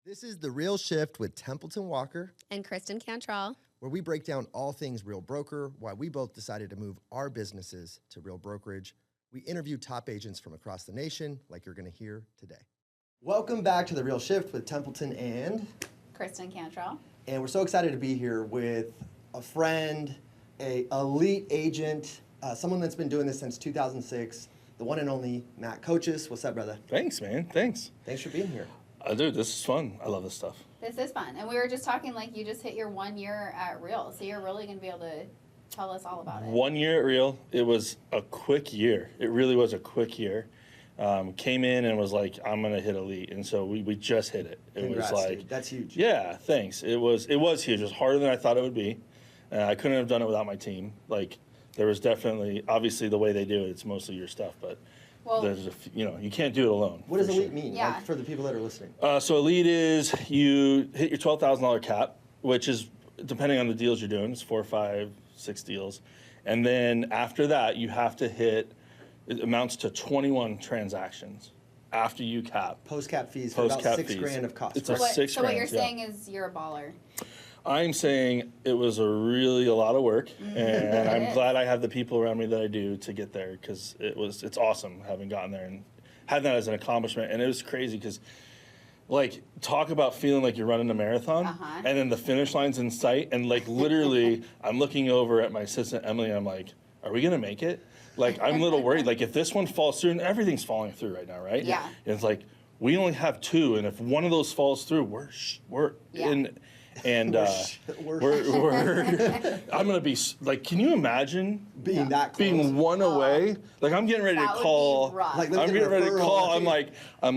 This is The Real Shift with Templeton Walker and Kristen Cantrell, where we break down all things Real Broker, why we both decided to move our businesses to Real Brokerage. We interview top agents from across the nation, like you're going to hear today. Welcome back to The Real Shift with Templeton and Kristen Cantrell. And we're so excited to be here with a friend, a elite agent, someone that's been doing this since 2006, the one and only Matt Kochis. What's up, brother? Thanks, man. Thanks. Thanks for being here. Dude, this is fun. I love this stuff. This is fun. And we were just talking like you just hit your 1 year at Real. So you're really going to be able to tell us all about it. 1 year at Real. It was a quick year. It really was a quick year. Came in and was like, I'm going to hit elite. And so we just hit it. It Congrats, was like, dude. That's huge. Yeah, thanks. It was huge. It was harder than I thought it would be. I couldn't have done it without my team. Like, there was definitely, obviously the way they do it, it's mostly your stuff, but there's you can't do it alone. What does elite sure. mean, Yeah. like, for the people that are listening? So elite is you hit your $12,000 cap, which is, depending on the deals you're doing, it's 4, 5, 6 deals. And then after that, you have to hit, it amounts to 21 transactions after you cap. Post-cap fees for about $6,000 of cost. It's right? a $6,000. So what you're saying is you're a baller. I'm saying it was a lot of work, and I'm glad I have the people around me that I do to get there, because it's awesome having gotten there and had that as an accomplishment. And it was crazy because, like, talk about feeling like you're running a marathon, and then the finish line's in sight, and like literally, I'm looking over at my assistant Emily, and I'm like, "Are we gonna make it?" Like, I'm a little worried. Like, if this one falls through, and everything's falling through right now, right? Yeah. And it's like we only have 2, and if one of those falls through, we're in. And I'm gonna be like, can you imagine being that close? Being one away? Like, I'm getting ready to That would call. be rough. Like, I'm getting ready to call. I'm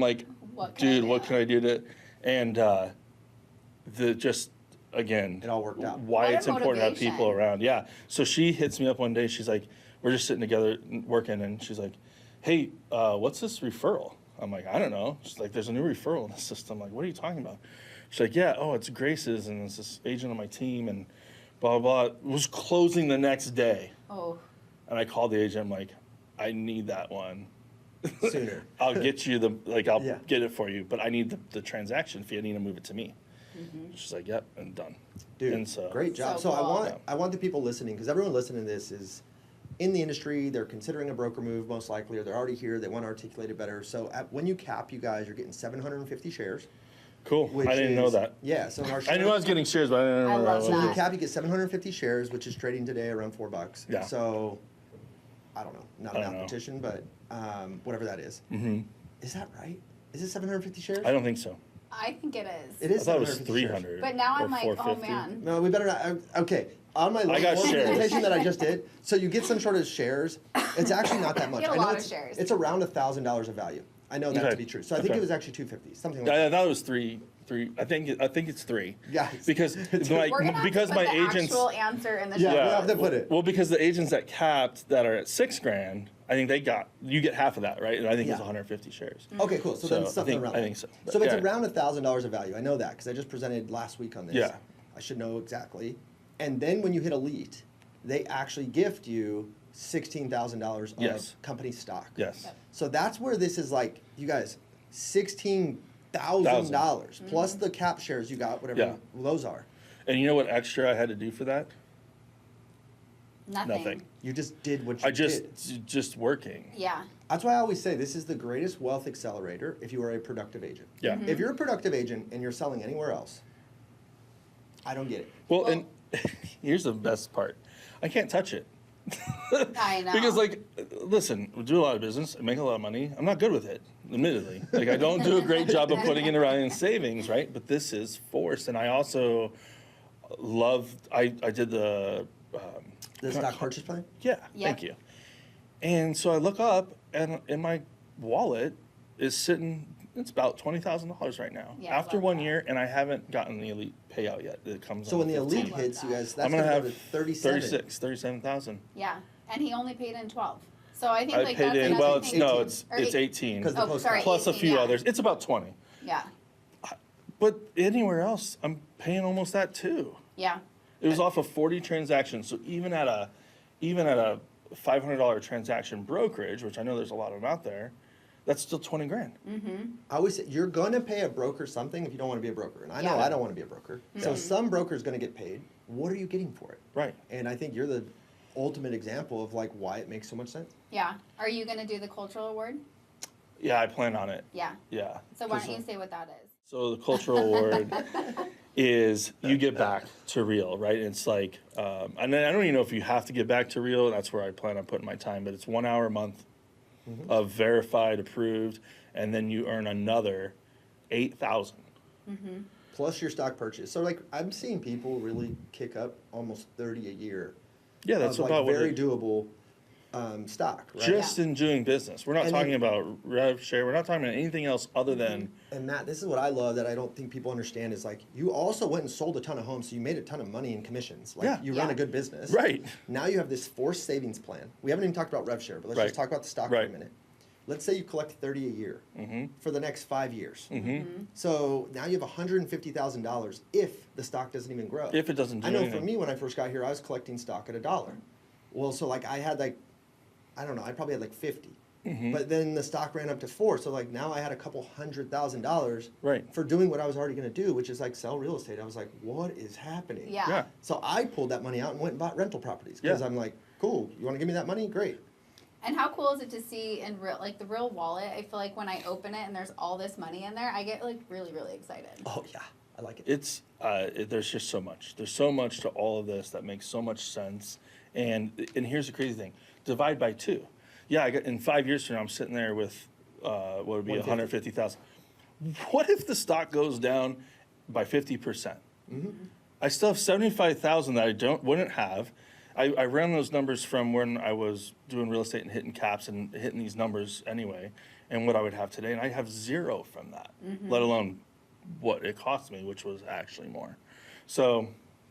like, dude, what can I do to? And again, it all worked out. Why What a it's important to have people motivation. around. Yeah. So she hits me up one day. She's like, we're just sitting together working, and she's like, hey, what's this referral? I'm like, I don't know. She's like, there's a new referral in the system. I'm like, what are you talking about? She's like, yeah, it's Grace's, and it's this agent on my team, and blah, blah, blah. It was closing the next day. Oh. And I called the agent. I'm like, I need that one. Sooner. I'll get you I'll Yeah. get it for you, but I need the transaction fee. I need to move it to me. She's like, yep, and done. Dude, And so, great job. So So cool. I want the people listening, because everyone listening to this is in the industry, they're considering a broker move most likely, or they're already here, they want to articulate it better. So when you cap, you guys are getting 750 shares. Cool. Which I didn't know is- that. Yeah, so in our I knew I was getting shares, but I didn't know I that love was. So if you that. cap, you get 750 shares, which is trading today around $4. Yeah. So, I don't know, not a I don't know. mathematician, but whatever that is. Is that right? Is it 750 shares? I don't think so. I think it is. It is I thought it was 750 shares. 300. But now or I'm like, oh 450. man. No, we better not. Okay, on my I got little shares. presentation that I just did, so you get some sort of shares. It's actually not that much. You get a I know lot of it's, shares. It's around $1,000 of value. I know that Okay. to be true. So I think Okay. it was actually 250, something like that. I thought it was three. I think it's 3. Yeah. Because We're gonna have because to my put the agents. actual answer in the Yeah, show. we have to put it. Well, because the agents that capped that are at $6,000, I think you get half of that, right? And I think it's Yeah. 150 shares. Okay, cool. So, So, then I something think- around I that. think so. So it's Yeah. around $1,000 of value. I know that because I just presented last week on this. Yeah. I should know exactly. And then when you hit elite, they actually gift you $16,000 of Yes. company stock. Yes. Yep. So that's where this is like, you guys, $16,000 plus the cap shares you got, whatever Yeah. those are. And you know what extra I had to do for that? Nothing. Nothing. You just did what you I did. just working. Yeah. That's why I always say this is the greatest wealth accelerator if you are a productive agent. Yeah. If you're a productive agent and you're selling anywhere else, I don't get it. Well, and here's the best part. I can't touch it. I know. Because, like, listen, we do a lot of business, I make a lot of money. I'm not good with it, admittedly. Like, I don't do a great job of putting it around in savings, right? But this is forced. And I also I did the Stock purchase plan? Yeah, Yep. thank you. And so I look up, and in my wallet is sitting, it's about $20,000 right now. Yeah, I After love 1 that. year, and I haven't gotten the elite payout yet. It comes So on when the elite 15th. hits, you guys, that's I'm going gonna to go have to 37. 37,000. Yeah. And he only paid in 12. So I think I like paid that's in, another well, thing. it's 18. Because the Oh, post sorry. Plus a 18, few yeah. others. It's about 20. Yeah. But anywhere else, I'm paying almost that too. Yeah. It was off of 40 transactions. So even at a $500 transaction brokerage, which I know there's a lot of them out there, that's still 20 grand. I always say, you're going to pay a broker something if you don't want to be a broker. And I know I don't want to be a broker. So some broker's going to get paid. What are you getting for it? Right. And I think you're the ultimate example of like why it makes so much sense. Yeah. Are you going to do the cultural award? Yeah, I plan on it. Yeah. Yeah. So why don't you say what that is? So the cultural award is you get back to Real, right? It's like, and I don't even know if you have to get back to Real. That's where I plan on putting my time, but it's 1 hour a month of verified, approved, and then you earn another 8,000. Plus your stock purchase. So like I'm seeing people really kick up almost 30 a year. Yeah, that's of, about like, what very doable stock, right? just in doing business. We're not And talking then- about rev share. We're not talking about anything else other than And Matt, this is what I love that I don't think people understand is like you also went and sold a ton of homes, so you made a ton of money in commissions. Like Yeah. you run a good business. Right. Now you have this forced savings plan. We haven't even talked about rev share, but let's Right. just talk about the stock for a Right. minute. Let's say you collect 30 a year for the next 5 years. Mm-hmm. So now you have $150,000 if the stock doesn't even grow. if it doesn't do I know anything. for me when I first got here, I was collecting stock at $1. Well, so like I had like, I don't know, I probably had like 50. But then the stock ran up to 4, so like now I had a couple $100,000 Right. for doing what I was already going to do, which is like sell real estate. I was like, what is happening? Yeah. Yeah. So I pulled that money out and went and bought rental properties because Yeah. I'm like, cool, you want to give me that money? Great. And how cool is it to see in real, like the real wallet? I feel like when I open it and there's all this money in there, I get like really, really excited. Oh yeah, I like it. It's there's just so much. There's so much to all of this that makes so much sense. And here's the crazy thing: divide by 2. Yeah, I got in 5 years from now, I'm sitting there with what would be 150,000. What if the stock goes down by 50%? I still have 75,000 that I wouldn't have. I ran those numbers from when I was doing real estate and hitting caps and hitting these numbers anyway, and what I would have today, and I have 0 from that, let alone what it cost me, which was actually more. So,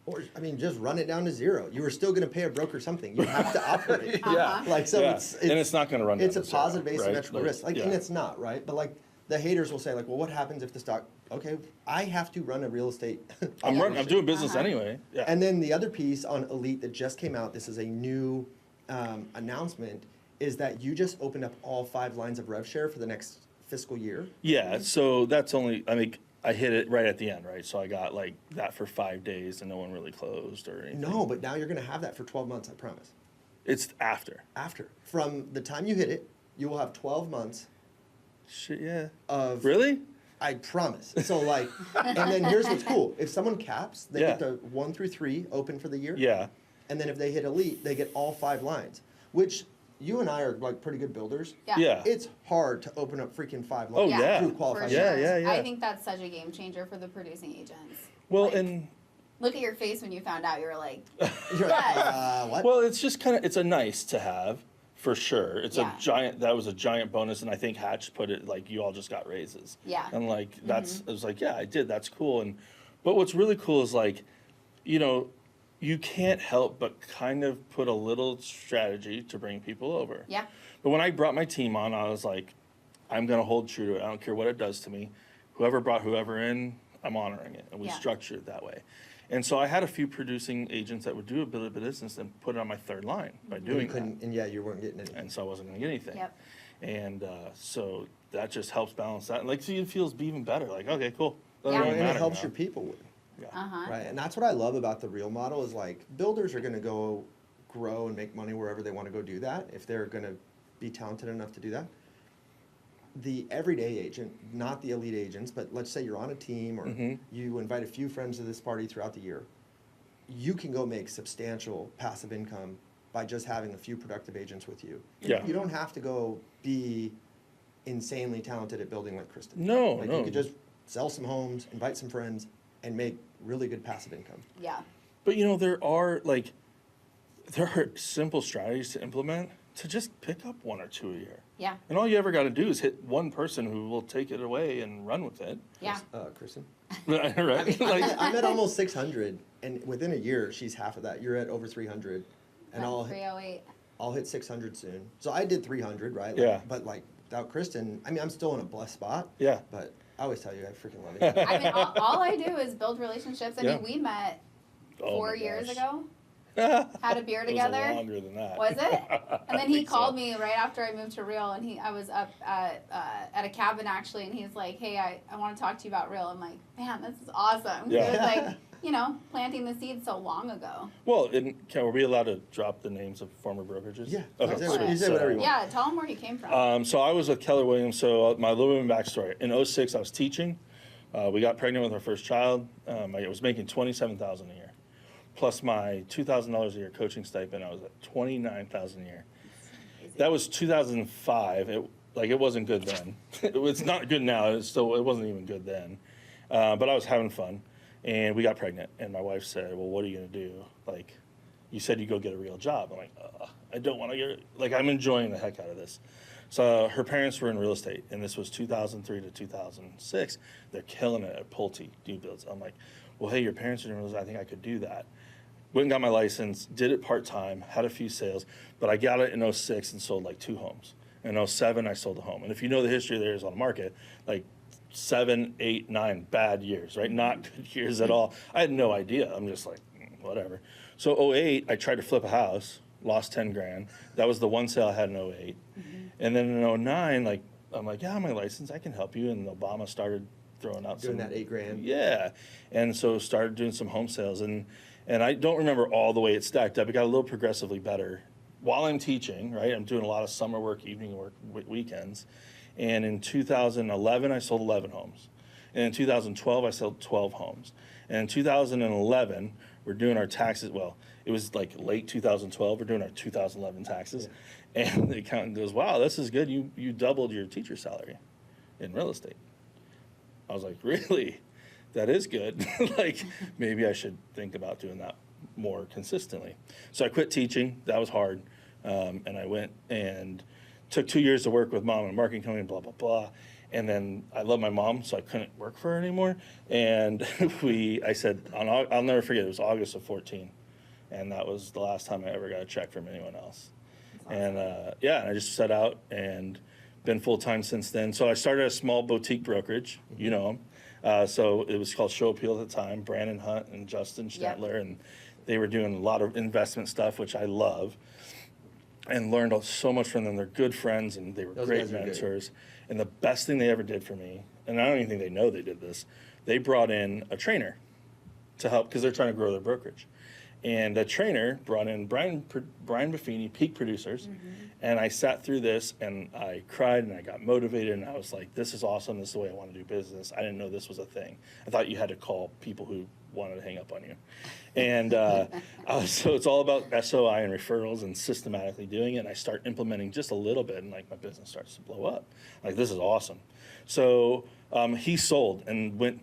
Or I mean, just run it down to 0. You were still going to pay a broker something. You have to operate. yeah, Like so, yeah. it's and it's not going to run. It's down a to 0, positive right? asymmetrical risk. Like, yeah. and it's not, right? But like the haters will say, like, well, what happens if the stock? Okay, I have to run a real estate. I'm operation. doing business anyway. Yeah. And then the other piece on Elite that just came out. This is a new announcement. Is that you just opened up all 5 lines of rev share for the next fiscal year? Yeah, so that's only, I mean, I hit it right at the end, right? So I got like that for 5 days and no one really closed or anything. No, but now you're going to have that for 12 months. I promise. It's after. After, from the time you hit it, you will have 12 months Shit, yeah. of. Really? I promise. So like, and then here's what's cool. If someone caps, they Yeah. get the 1 through 3 open for the year. Yeah. And then if they hit Elite, they get all 5 lines, which you and I are like pretty good builders. Yeah. Yeah. It's hard to open up freaking 5 Oh, lines yeah. through For qualified. sure. Yeah, yeah. I think that's such a game changer for the producing agents. Well, Like, and look at your face when you found out. You were like, You're like, what? well, it's just kind of, it's a nice to have for sure. It's Yeah. a giant, that was a giant bonus. And I think Hatch put it like, you all just got raises. Yeah. And like, that's, it was like, yeah, I did. That's cool. And, but what's really cool is like, you know, you can't help but kind of put a little strategy to bring people over. yeah, But when I brought my team on, I was like, I'm going to hold true to it. I don't care what it does to me. Whoever brought whoever in, I'm honoring it. And we Yeah. structured it that way. And so I had a few producing agents that would do a bit of business and put it on my 3rd line by You doing that. couldn't, and yeah, you weren't getting any. And so I wasn't going to get anything. Yep. And so that just helps balance that. And like, so it feels even better. Like, okay, cool. Doesn't Yeah. really And it matter helps now. your people win. Yeah. Right, and that's what I love about the real model is like builders are going to go grow and make money wherever they want to go do that if they're going to be talented enough to do that. The everyday agent, not the elite agents, but let's say you're on a team or you invite a few friends to this party throughout the year, you can go make substantial passive income by just having a few productive agents with you. Yeah. You don't have to go be insanely talented at building like Kristen. No, Like no. you could just sell some homes, invite some friends, and make really good passive income. yeah, But you know, there are simple strategies to implement to just pick up 1 or 2 a year. yeah, And all you ever got to do is hit one person who will take it away and run with it. yeah. Kristen? Right? I'm at almost 600, and within a year, she's half of that. You're at over 300, and That's I'll 308. hit 600 soon. So I did 300, right? Like, Yeah. But like without Kristen, I mean, I'm still in a blessed spot. Yeah. But I always tell you, I freaking love you. I mean, all I do is build relationships. I Yeah. mean, we met Oh 4 my years gosh. ago. had a beer together. It was longer than that. Was it? And then he think called so. me right after I moved to Real, and I was up at a cabin actually, and he's like, "Hey, I want to talk to you about Real." I'm like, "Man, this is awesome." Yeah. It was like, planting the seed so long ago. Well, were we allowed to drop the names of former brokerages? Yeah. Okay. You say whatever you want. Yeah, tell him where you came from. So I was with Keller Williams. So my little bit of backstory. In 2006, I was teaching. We got pregnant with our first child. I was making $27,000 a year, plus my $2,000 a year coaching stipend. I was at $29,000 a year. That was 2005. It wasn't good then. It's not good now. It wasn't even good then. But I was having fun. And we got pregnant, and my wife said, "Well, what are you gonna do? Like, you said you go get a real job." I'm like, I don't want to get. I'm enjoying the heck out of this. So her parents were in real estate, and this was 2003 to 2006. They're killing it at Pulte new builds. I'm like, well, hey, your parents are in real estate. I think I could do that. Went and got my license, did it part time, had a few sales, but I got it in 2006 and sold like 2 homes. In 2007, I sold a home. And if you know the history there is on the market, like 7, 8, 9 bad years, right? Not good years at all. I had no idea. I'm just like, whatever. So 2008, I tried to flip a house, lost 10 grand. That was the one sale I had in 2008. And then in 2009, I'm like, yeah, my license, I can help you. And Obama started throwing out Doing that 8 grand. Yeah. And so started doing some home sales. And I don't remember all the way it stacked up. It got a little progressively better while I'm teaching, right? I'm doing a lot of summer work, evening work, weekends. And in 2011, I sold 11 homes. And in 2012, I sold 12 homes. And in 2011, we're doing our taxes. Well, it was like late 2012. We're doing our 2011 taxes. Yeah. And the accountant goes, wow, this is good. You doubled your teacher salary in real estate. I was like, really? That is good. Maybe I should think about doing that more consistently. So I quit teaching. That was hard. And I went and took 2 years to work with mom in a marketing company, blah, blah, blah. And then I love my mom, so I couldn't work for her anymore. And I said, I'll never forget, it was August of 14. And that was the last time I ever got a check from anyone else. Awesome. And I just set out and been full-time since then. So I started a small boutique brokerage, you know them. So it was called Show Appeal at the time, Brandon Hunt and Justin Stetler. Yep. And they were doing a lot of investment stuff, which I love. And learned so much from them. They're good friends, and they were great mentors. And the best thing they ever did for me, and I don't even think they know they did this, they brought in a trainer to help because they're trying to grow their brokerage. And the trainer brought in Brian Buffini, Peak Producers, and I sat through this, and I cried, and I got motivated, and I was like, this is awesome. This is the way I want to do business. I didn't know this was a thing. I thought you had to call people who wanted to hang up on you. And so it's all about SOI and referrals and systematically doing it. And I start implementing just a little bit, and my business starts to blow up. This is awesome. So he sold and went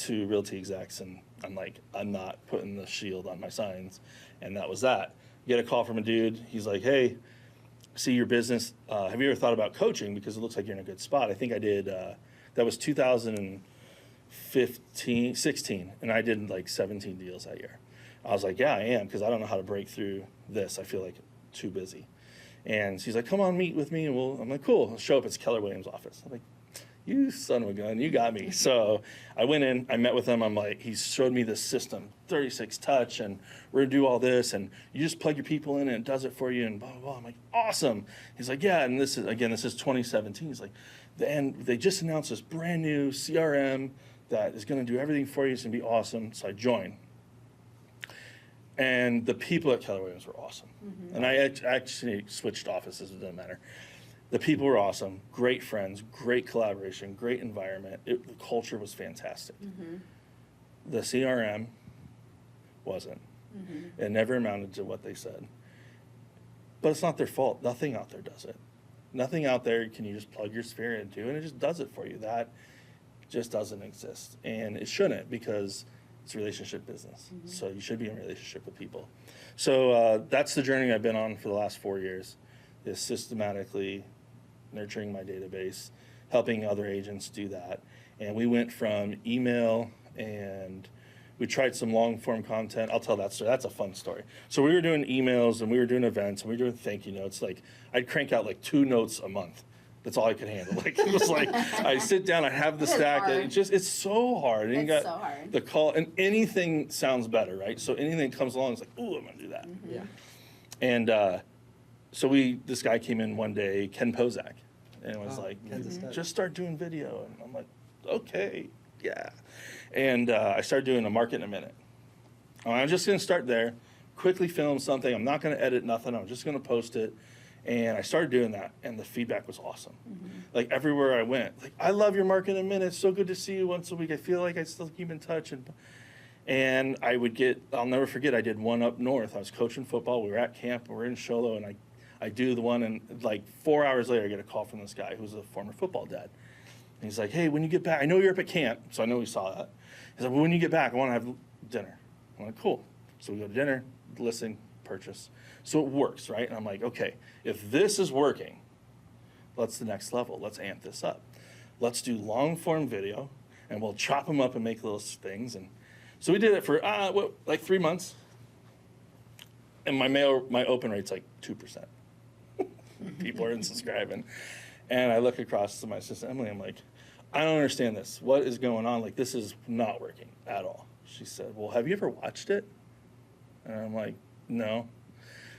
to Realty Execs, and I'm like, I'm not putting the shield on my signs. And that was that. Get a call from a dude. He's like, hey, see your business. Have you ever thought about coaching? Because it looks like you're in a good spot. I think I did. That was 2016, and I did 17 deals that year. I was like, yeah, I am, because I don't know how to break through this. I feel like too busy. And she's like, come on, meet with me. And I'm like, cool. I'll show up. It's Keller Williams' office. I'm like, you son of a gun, you got me. So I went in, I met with him. I'm like, he showed me this system, 36 touch, and we're gonna do all this, and you just plug your people in and it does it for you, and blah, blah, blah. I'm like, awesome. He's like, yeah, and this is 2017. He's like, and they just announced this brand new CRM that is gonna do everything for you. It's gonna be awesome. So I joined. And the people at Keller Williams were awesome. And I actually switched offices, it doesn't matter. The people were awesome, great friends, great collaboration, great environment. The culture was fantastic. The CRM wasn't. It never amounted to what they said. But it's not their fault. Nothing out there does it. Nothing out there can you just plug your sphere into, and it just does it for you. That just doesn't exist. And it shouldn't, because it's relationship business. So you should be in a relationship with people. So that's the journey I've been on for the last 4 years, is systematically nurturing my database, helping other agents do that. And we went from email, and we tried some long form content. I'll tell that story. That's a fun story. So we were doing emails, and we were doing events, and we were doing thank you notes. I'd crank out 2 notes a month That's all I could handle. Like, it was like, I sit down, I have the It's stack. hard. It's so hard. And you It's got so hard. the call, and anything sounds better, right? So anything comes along, it's like, ooh, I'm gonna do that. Yeah. And so this guy came in one day, Ken Pozak, and was like, Ken's a stud. just start doing video. And I'm like, okay, yeah. And I started doing a market in a minute. I'm just gonna start there, quickly film something. I'm not gonna edit nothing. I'm just gonna post it. And I started doing that, and the feedback was awesome. Like, everywhere I went, like, I love your market in a minute. It's so good to see you once a week. I feel like I still keep in touch. And I would I'll never forget, I did one up north. I was coaching football. We were at camp. We were in Sholo, and I do the one, and like 4 hours later, I get a call from this guy who's a former football dad. And he's like, hey, when you get back, I know you're up at camp, so I know he saw that. He's like, well, when you get back, I want to have dinner. I'm like, cool. So we go to dinner, listen, purchase. So it works, right? And I'm like, okay, if this is working, let's the next level. Let's amp this up. Let's do long form video, and we'll chop them up and make little things. And so we did it for like 3 months, and my open rate's like 2%. People are unsubscribing, and I look across to my sister Emily. I'm like, I don't understand this. What is going on? Like, this is not working at all. She said, well, have you ever watched it? And I'm like, no.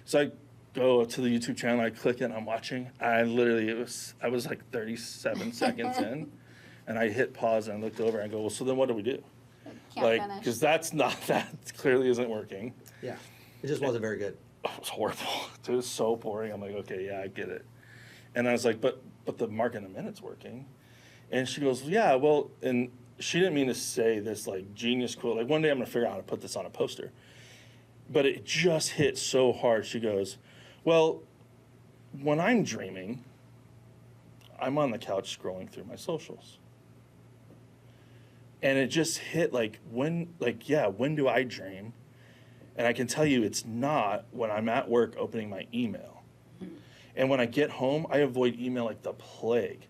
So I go to the YouTube channel, I click it, and I'm watching. I was like 37 seconds in, and I hit pause, and I looked over, and I go, well, so then what do we do? Can't Like, finish. because that clearly isn't working. Yeah. It just wasn't very good. Oh, it was horrible. It was so boring. I'm like, okay, yeah, I get it. And I was like, but the market in a minute's working. And she goes, yeah, well, and she didn't mean to say this like genius quote. Like, one day I'm gonna figure out how to put this on a poster. But it just hit so hard. She goes, well, when I'm dreaming, I'm on the couch scrolling through my socials. And it just hit when do I dream? And I can tell you it's not when I'm at work opening my email. And when I get home, I avoid email like the plague.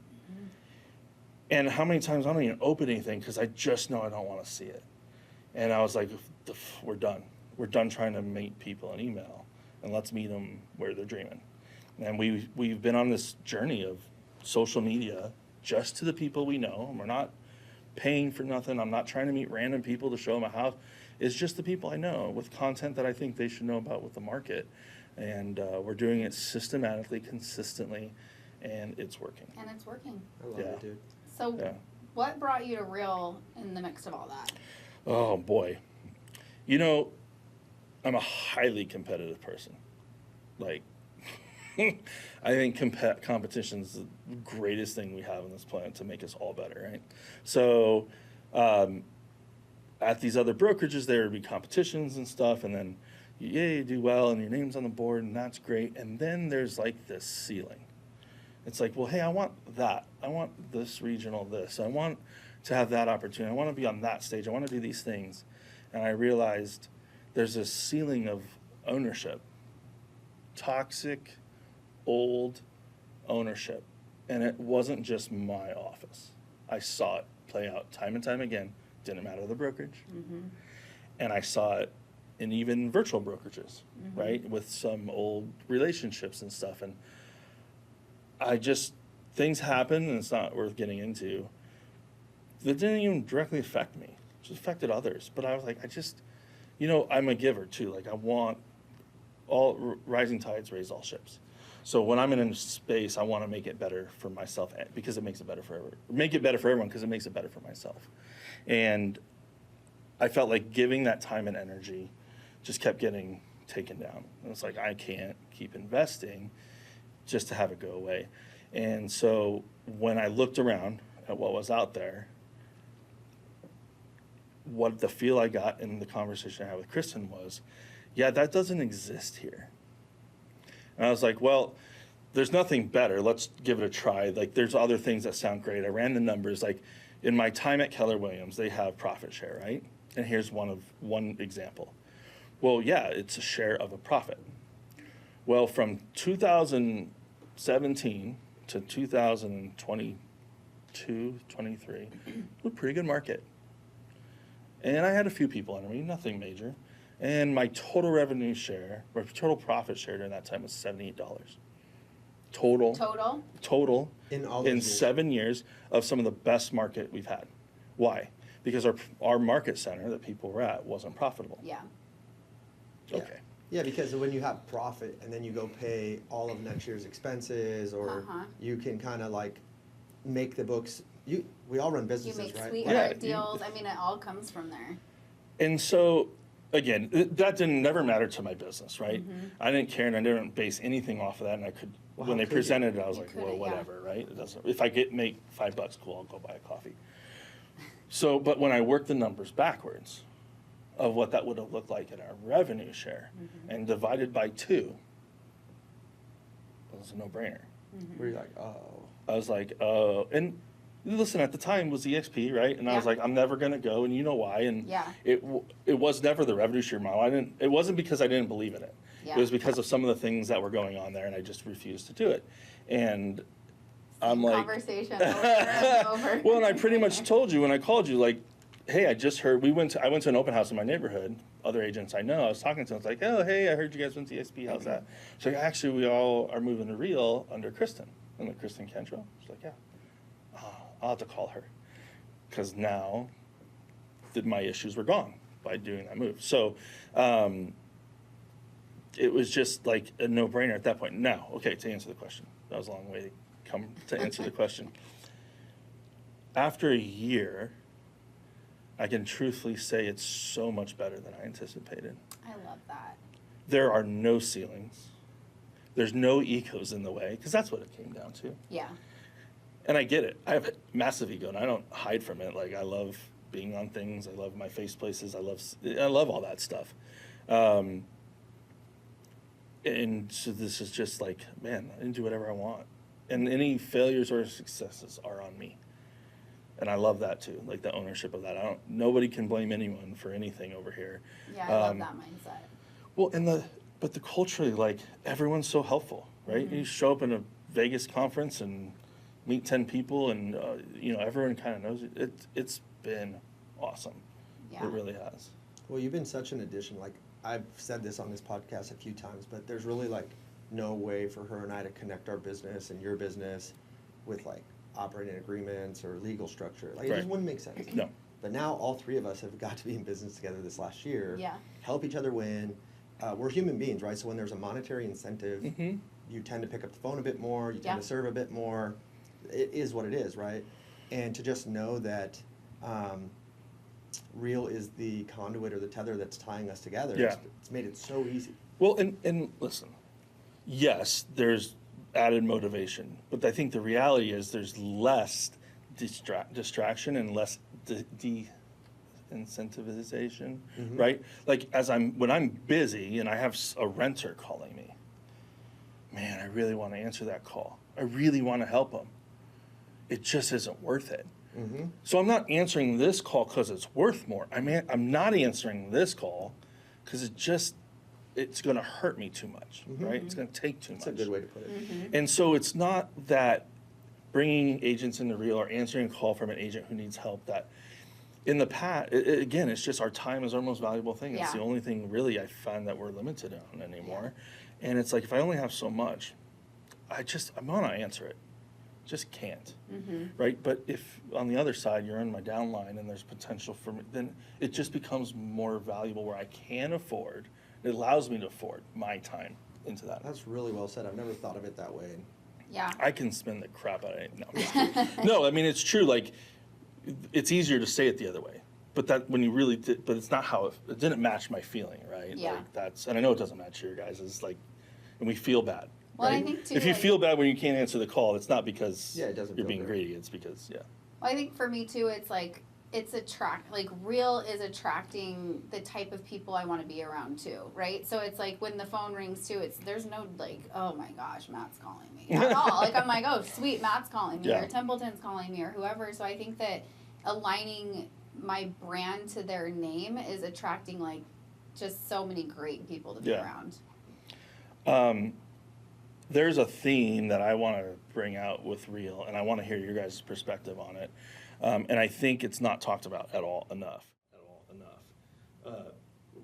And how many times I don't even open anything because I just know I don't want to see it. And I was like, we're done. We're done trying to meet people in email, and let's meet them where they're dreaming. And we've been on this journey of social media just to the people we know. And we're not paying for nothing. I'm not trying to meet random people to show them a house. It's just the people I know with content that I think they should know about with the market. And we're doing it systematically, consistently, and it's working. And it's working. I love it, dude. So Yeah. what brought you to Real in the mix of all that? Oh, boy. You know, I'm a highly competitive person. Like, I think competition's the greatest thing we have on this planet to make us all better, right? So, at these other brokerages, there would be competitions and stuff, and then, you do well, and your name's on the board, and that's great. And then there's like this ceiling. It's like, well, hey, I want that. I want this regional this. I want to have that opportunity. I want to be on that stage. I want to do these things. And I realized there's a ceiling of ownership, toxic, old ownership. And it wasn't just my office. I saw it play out time and time again. Didn't matter the brokerage. And I saw it in even virtual brokerages, right? With some old relationships and stuff. And things happen, and it's not worth getting into. That didn't even directly affect me. It just affected others. But I was like, I'm a giver too. Like, I want all rising tides raise all ships. So when I'm in a space, I want to make it better for myself because it makes it better for everyone. Make it better for everyone because it makes it better for myself. And I felt like giving that time and energy just kept getting taken down. And it's like, I can't keep investing just to have it go away. And so when I looked around at what was out there, what the feel I got in the conversation I had with Kristen was, yeah, that doesn't exist here. And I was like, well, there's nothing better. Let's give it a try. Like, there's other things that sound great. I ran the numbers. Like, in my time at Keller Williams, they have profit share, right? And here's one example. Well, yeah, it's a share of a profit. Well, from 2017 to 2022, 23, a pretty good market. And I had a few people under me, nothing major. And my total revenue share, or total profit share during that time was $78. Total. Total? Total. In all those in years. 7 years of some of the best market we've had. Why? Because our market center that people were at wasn't profitable. Yeah. Okay. Yeah, because when you have profit and then you go pay all of next year's expenses, or you can kind of like make the books. We all run You businesses, make right? sweetheart deals. I mean, it all comes from there. And so, again, that didn't never matter to my business, right? I didn't care, and I didn't base anything off of that. And I could, Well, when how they could you? presented it, I was You like, couldn't, well, yeah. whatever, right? It doesn't. If I make $5, cool, I'll go buy a coffee. So, but when I worked the numbers backwards of what that would have looked like in our revenue share and divided by 2, it was a no-brainer. Where you're like, oh. I was like, oh, and listen, at the time was EXP, right? And I was Yeah. like, I'm never gonna go, and you know why? And Yeah. it was never the revenue share model. It wasn't because I didn't believe in it. Yeah. It was because of some of the things that were going on there, and I just refused to do it. And I'm like, Conversation over and over. well, and I pretty much told you when I called you, like, hey, I just heard I went to an open house in my neighborhood. Other agents I know, I was talking to them. I was like, oh, hey, I heard you guys went to EXP. How's that? So like, actually, we all are moving to Real under Kristen. I'm like, Kristen Cantrell? She's like, yeah. Oh, I'll have to call her. Because now my issues were gone by doing that move. So it was just like a no-brainer at that point. Now, okay, to answer the question. That was a long way to come to answer the question. After a year, I can truthfully say it's so much better than I anticipated. I love that. There are no ceilings. There's no egos in the way, because that's what it came down to. Yeah. And I get it. I have a massive ego, and I don't hide from it. Like, I love being on things. I love my face places. I love all that stuff. And so this is just like, man, I can do whatever I want. And any failures or successes are on me. And I love that too, like the ownership of that. Nobody can blame anyone for anything over here. Yeah, I love that mindset. Well, but the culturally, like, everyone's so helpful, right? You show up in a Vegas conference and meet 10 people, and everyone kind of knows it. It's been awesome. Yeah. It really has. Well, you've been such an addition. Like, I've said this on this podcast a few times, but there's really like no way for her and I to connect our business and your business with like operating agreements or legal structure. Like, it Right. just wouldn't make sense. No. But now all three of us have got to be in business together this last year. Yeah. Help each other win. We're human beings, right? So when there's a monetary incentive, you tend to pick up the phone a bit more. You tend Yeah. to serve a bit more. It is what it is, right? And to just know that Real is the conduit or the tether that's tying us together. Yeah. It's made it so easy. Well, and listen, yes, there's added motivation, but I think the reality is there's less distraction and less de-incentivization, right? Like, when I'm busy and I have a renter calling me, man, I really want to answer that call. I really want to help them. It just isn't worth it. So I'm not answering this call because it's worth more. I'm not answering this call because it's going to hurt me too much, right? It's going to take too much. That's a good way to put it. And so it's not that bringing agents into Real or answering a call from an agent who needs help that in the past, again, it's just our time is our most valuable thing. It's Yeah. the only thing really I find that we're limited on anymore. And it's like, if I only have so much, I want to answer it. Just can't, right? But if on the other side you're in my downline and there's potential for me, then it just becomes more valuable where I can afford. It allows me to afford my time into that. That's really well said. I've never thought of it that way. Yeah. I can spend the crap out of it. No, I'm just kidding. No, I mean, it's true. Like, it's easier to say it the other way, but that when you really did, but it's not how it didn't match my feeling, right? Yeah. Like and I know it doesn't match your guys'. It's like, and we feel bad. Well, right? I think, too, if you like- feel bad when you can't answer the call, it's not because Yeah, it doesn't you're feel being good. greedy. It's because Well, I think for me too, it's like Real is attracting the type of people I want to be around too, right? So it's like when the phone rings too, there's no like, oh my gosh, Matt's calling me at all. Like, I'm like, oh sweet, Matt's calling me, Yeah. or Templeton's calling me, or whoever. So I think that aligning my brand to their name is attracting like just so many great people to be Yeah. around. There's a theme that I want to bring out with Real, and I want to hear your guys' perspective on it. And I think it's not talked about at all enough.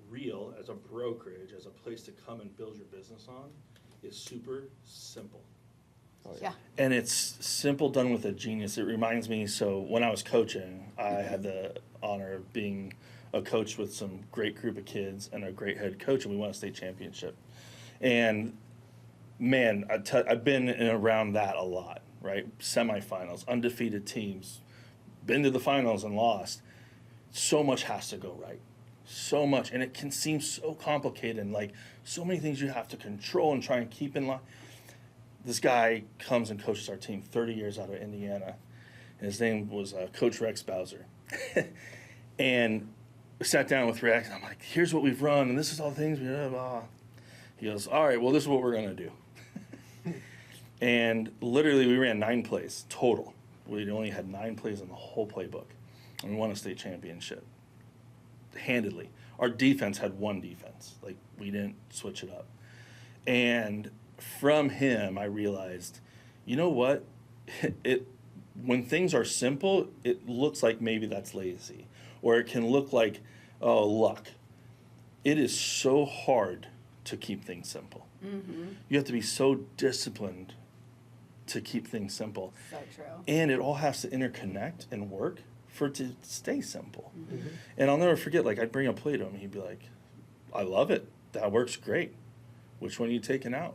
Real, as a brokerage, as a place to come and build your business on, is super simple. Yeah. And it's simple done with a genius. It reminds me, so when I was coaching, I had the honor of being a coach with some great group of kids and a great head coach, and we won a state championship. And man, I've been in around that a lot, right? Semifinals, undefeated teams, been to the finals and lost. So much has to go right. So much. And it can seem so complicated and like so many things you have to control and try and keep in line. This guy comes and coaches our team 30 years out of Indiana. And his name was Coach Rex Bowser. And we sat down with Rex. And I'm like, here's what we've run, and this is all the things we have. He goes, all right, well, this is what we're going to do. And literally, we ran 9 plays total. We only had 9 plays in the whole playbook. And we won a state championship handedly. Our defense had 1 defense. Like, we didn't switch it up. And from him, I realized, you know what? When things are simple, it looks like maybe that's lazy. Or it can look like, oh, luck. It is so hard to keep things simple. Mm-hmm. You have to be so disciplined to keep things simple. So true. And it all has to interconnect and work for it to stay simple. Mm-hmm. And I'll never forget, like, I'd bring a play to him, he'd be like, I love it. That works great. Which one are you taking out?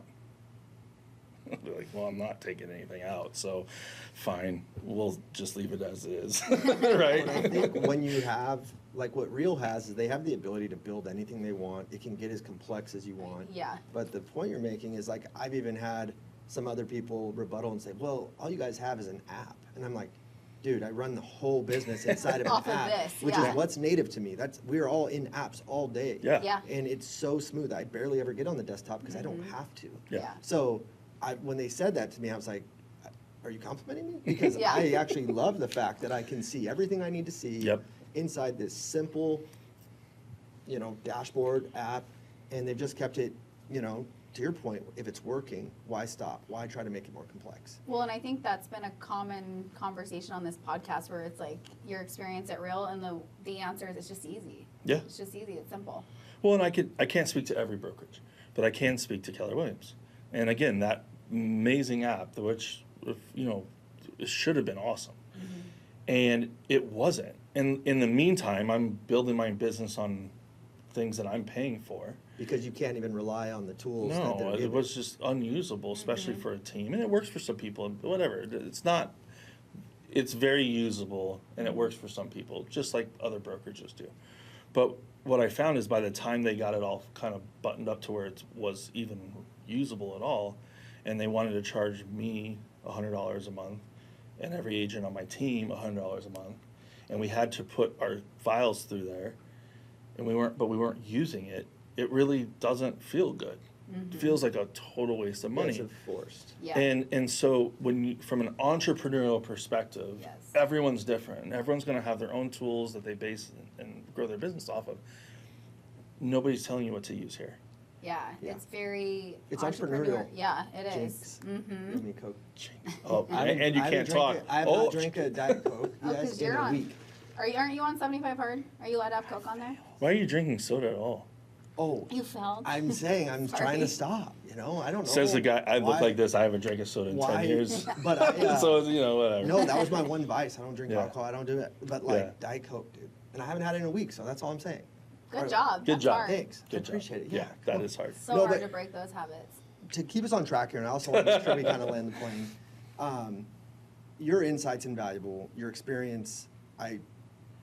I'd be like, well, I'm not taking anything out, so fine, we'll just leave it as it is, right? And I think when you have, like what Real has, is they have the ability to build anything they want. It can get as complex as you want. Yeah. But the point you're making is, like, I've even had some other people rebuttal and say, well, all you guys have is an app. And I'm like, dude, I run the whole business inside of an Off of app, this, which yeah. is what's native to me. We're all in apps all day. Yeah. Yeah. And it's so smooth. I barely ever get on the desktop because I don't have to. Yeah. So when they said that to me, I was like, are you complimenting me? Because Yeah. I actually love the fact that I can see everything I need to see Yep. inside this simple, dashboard app. And they've just kept it, to your point, if it's working, why stop? Why try to make it more complex? Well, and I think that's been a common conversation on this podcast where it's like your experience at Real, and the answer is it's just easy. Yeah. It's just easy. It's simple. Well, and I can't speak to every brokerage, but I can speak to Keller Williams. And again, that amazing app, which, it should have been awesome. Mm-hmm. And it wasn't. And in the meantime, I'm building my business on things that I'm paying for. Because you can't even rely on the tools. that No, they're it giving. was just unusable, especially for a team. And it works for some people, whatever. It's very usable, and it works for some people, just like other brokerages do. But what I found is by the time they got it all kind of buttoned up to where it was even usable at all, and they wanted to charge me $100 a month, and every agent on my team $100 a month, and we had to put our files through there, and we weren't using it. It really doesn't feel good. Mm-hmm. It feels like a total waste of money. It's forced. Yeah. And so from an entrepreneurial perspective, Yes. everyone's different. And everyone's going to have their own tools that they base and grow their business off of. Nobody's telling you what to use here. Yeah. Yeah. It's very It's entrepreneur. entrepreneurial. Yeah, it is. Jinx. Mm-hmm. Let me Coke. Oh, and you I can't haven't talk. drank I have not drank a Diet Coke, you Oh, guys, 'cause in you're a on. week. Aren't you on 75 hard? Are you allowed to have Coke on there? Why are you drinking soda at all? Oh, You failed. I'm saying I'm Sorry. trying to stop. I don't know. Says the guy, I look why- like this. I haven't drank a soda in why- 10 years. But So, whatever. no, that was my one vice. I don't drink Yeah. alcohol. I don't do it. But Yeah. Diet Coke, dude. And I haven't had it in a week, so that's all I'm saying. Good job. Good That's job. hard. Thanks. Good I appreciate job. it. Yeah, Yeah, that cool. is hard. So No, hard but- to break those habits. To keep us on track here, and I also want to make sure we kind of land the plane. Your insight's invaluable. Your experience, I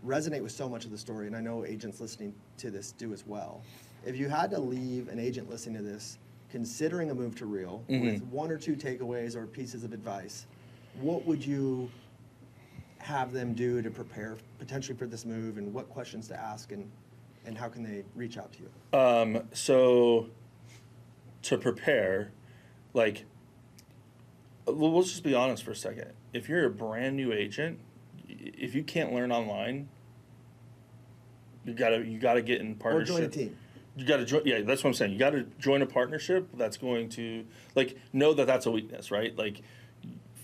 resonate with so much of the story, and I know agents listening to this do as well. If you had to leave an agent listening to this, considering a move to Real, with 1 or 2 takeaways or pieces of advice, what would you have them do to prepare potentially for this move, and what questions to ask, and how can they reach out to you? So to prepare, let's just be honest for a second. If you're a brand new agent, if you can't learn online, you gotta get in partnership. Or join a team. You gotta join. Yeah, that's what I'm saying. You gotta join a partnership that's going to know that that's a weakness, right?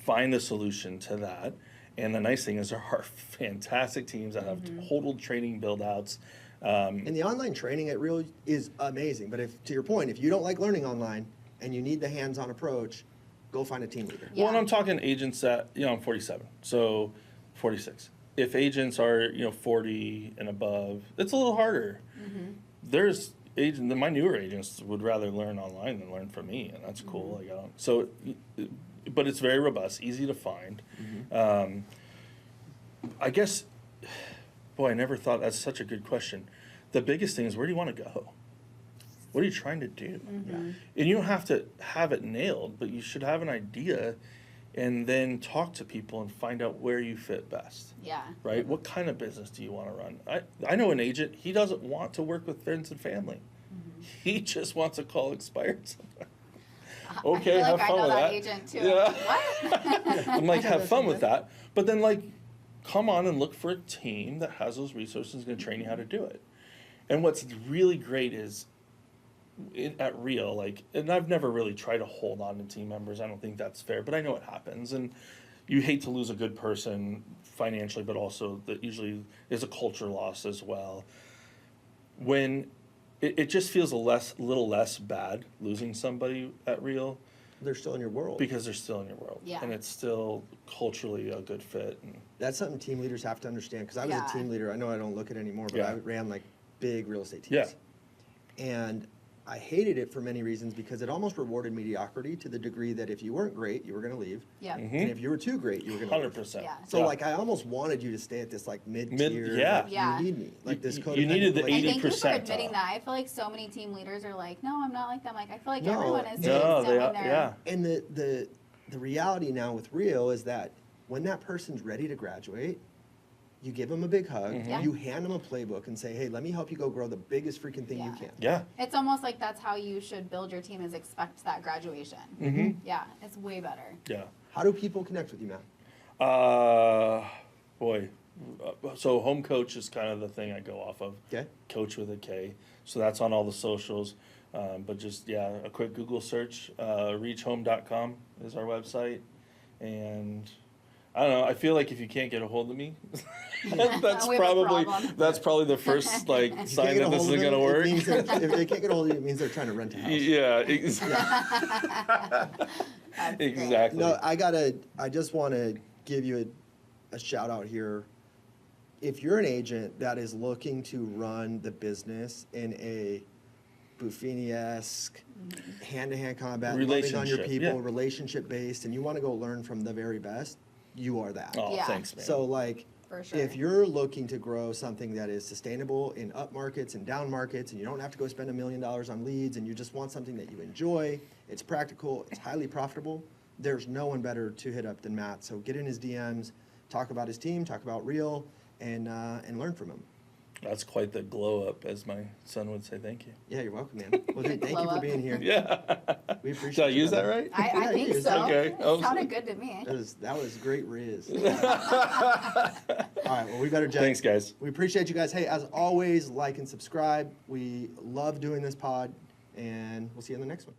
Find the solution to that. And the nice thing is there are fantastic teams that have total training build outs. And the online training at Real is amazing. But to your point, if you don't like learning online and you need the hands-on approach, go find a team leader. Yeah. Well, and I'm talking agents that, I'm 47, so 46. If agents are, 40 and above, it's a little harder. Mm-hmm. There's my newer agents would rather learn online than learn from me, and that's cool. Mm-hmm. But it's very robust, easy to find. Mm-hmm. I guess, boy, I never thought that's such a good question. The biggest thing is, where do you want to go? What are you trying to do? Mm-hmm. And you don't have to have it nailed, but you should have an idea and then talk to people and find out where you fit best. Yeah. Right? What kind of business do you want to run? I know an agent, he doesn't want to work with friends and family. Mm-hmm. He just wants a call expired somewhere. Okay, I feel have like fun I know with that that. agent too. Yeah. What? I'm like, have fun with that. But then, like, come on and look for a team that has those resources and is going to train you how to do it. And what's really great is at Real, like, and I've never really tried to hold on to team members. I don't think that's fair, but I know it happens. And you hate to lose a good person financially, but also that usually is a culture loss as well. When it just feels a little less bad losing somebody at Real. They're still in your world. Because they're still in your world. Yeah. And it's still culturally a good fit. And That's something team leaders have to understand. Because I was Yeah. a team leader. I know I don't look it anymore, but Yeah. I ran like big real estate Yeah. teams. And I hated it for many reasons because it almost rewarded mediocrity to the degree that if you weren't great, you were going to leave. Yeah. Mm-hmm. And if you were too great, you were going to leave. 100%. Yeah. So like I almost wanted you to stay at this like mid-tier. yeah. Like, Yeah. You need me. Like this You codependent needed the relationship. And thank you for 80%. admitting that. I feel like so many team leaders are like, no, I'm not like that. I'm like, I feel like No. everyone is No, doing they so are, in there. yeah. And the reality now with Real is that when that person's ready to graduate, you give them a big hug, Yeah. you hand them a playbook and say, hey, let me help you go grow the biggest freaking thing you Yeah. can. Yeah. It's almost like that's how you should build your team is expect that graduation. Mm-hmm. Yeah, it's way better. Yeah. How do people connect with you, Matt? Boy. So home coach is kind of the thing I go off of. Okay. Coach with a K. So that's on all the socials. But just, a quick Google search. Reachhome.com is our website. And I don't know. I feel like if you can't get a hold of me, that's We have a probably problem. the first like If you sign can't get a that this hold isn't of going to them, it work. means that if they can't get a hold of you, it means they're trying to rent a house. Yeah, That's great. exactly. No, I just want to give you a shout out here. If you're an agent that is looking to run the business in a Buffini-esque, hand-to-hand combat, loving on your Relationship, people, yeah. relationship-based, and you want to go learn from the very best, you are that. Oh, Yeah. thanks, man. So like, For sure. if you're looking to grow something that is sustainable in up markets and down markets, and you don't have to go spend $1 million on leads, and you just want something that you enjoy, it's practical, it's highly profitable, there's no one better to hit up than Matt. So get in his DMs, talk about his team, talk about Real, and learn from him. That's quite the glow up, as my son would say. Thank you. Yeah, you're welcome, man. Well, dude, thank Glow you for up. being here. Yeah. We appreciate Did I you, use that brother. right? I Yeah, think you did. so. Okay. It sounded good to me. That was great riz. All right, well, we better jet. Thanks, guys. We appreciate you guys. Hey, as always, like and subscribe. We love doing this pod, and we'll see you in the next one.